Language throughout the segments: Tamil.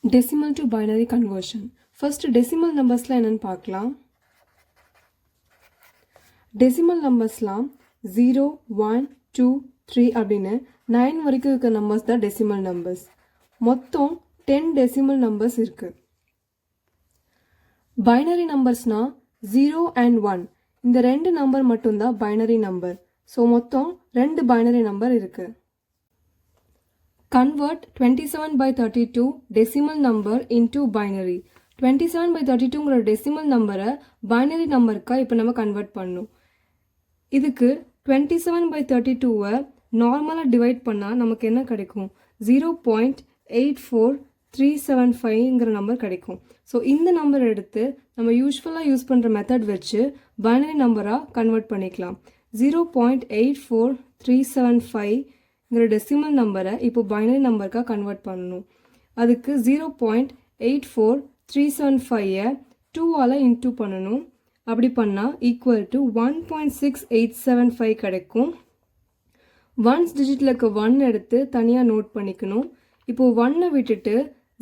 Decimal to binary conversion. First decimal numbersலாம் என்னன்னு பார்க்கலாம். Decimal numbersலாம் 0, 1, 2, 3 அப்படின்னு 9 வரைக்கும் இருக்க நம்பர்ஸ் தான் decimal numbers. மொத்தம் 10 decimal numbers இருக்கு. Binary numbersனா 0 and 1 இந்த ரெண்டு நம்பர் மட்டும்தான் binary number. ஸோ மொத்தம் 2 binary number இருக்கு. Convert 27 by 32 decimal number into binary. 27 by 32ங்கிற decimal numberை binary numberக்கா இப்போ நம்ம convert பண்ணணும். இதுக்கு 27 by 32வை நார்மலாக டிவைட் பண்ணால் நமக்கு என்ன கிடைக்கும்? 0.84375ங்கிற நம்பர் கிடைக்கும். ஸோ இந்த நம்பர் எடுத்து நம்ம யூஸ்வலாக யூஸ் பண்ணுற மெத்தட் வச்சு பைனரி நம்பராக கன்வெர்ட் பண்ணிக்கலாம். 0.84375ங்கிற டெசிமல் நம்பரை இப்போ பைனரி நம்பருக்காக கன்வெர்ட் பண்ணணும். அதுக்கு 0.84375ஐ 2ஆல் இன்டூ பண்ணணும். அப்படி பண்ணால் ஈக்குவல் டு 1.6875 கிடைக்கும். ஒன்ஸ் டிஜிட்டில் இருக்க 1 எடுத்து தனியாக நோட் பண்ணிக்கணும். இப்போது 1ஐ விட்டுட்டு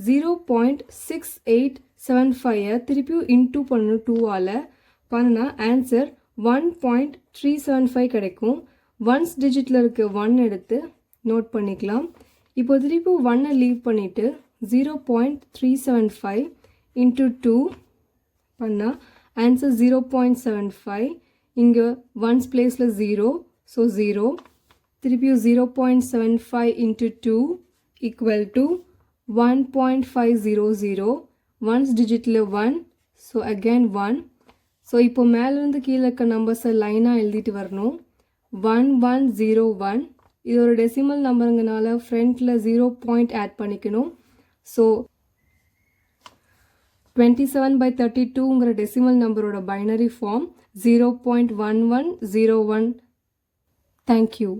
0.6875ஐ திருப்பியும் இன்டூ பண்ணணும். 2ஆல் பண்ணினா ஆன்சர் 1.375 கிடைக்கும். ஒன்ஸ் டிஜிட்டில் இருக்க 1 எடுத்து நோட் பண்ணிக்கலாம். இப்போ திருப்பி 1ஐ லீவ் பண்ணிவிட்டு 0.375 இன்ட்டு 2 பண்ணால் ஆன்சர் 0.75. இங்கே ஒன்ஸ் பிளேஸில் 0, ஸோ 0. திருப்பியும் 0.75 இன்ட்டு 2 ஈக்குவல் டு 1.500. ஒன்ஸ் டிஜிட்டில் 1, ஸோ அகெயின் 1. ஸோ இப்போ மேலேருந்து கீழே இருக்க நம்பர்ஸை லைனாக எழுதிட்டு வரணும். 1101 இது ஒரு டெசிமல் நம்பருங்கனால ஃப்ரண்ட்டில் 0 பாயிண்ட் ஆட் பண்ணிக்கணும். ஸோ 27 by 32ங்கிற டெசிமல் நம்பரோட பைனரி ஃபார்ம் 0.1101. தேங்க்யூ.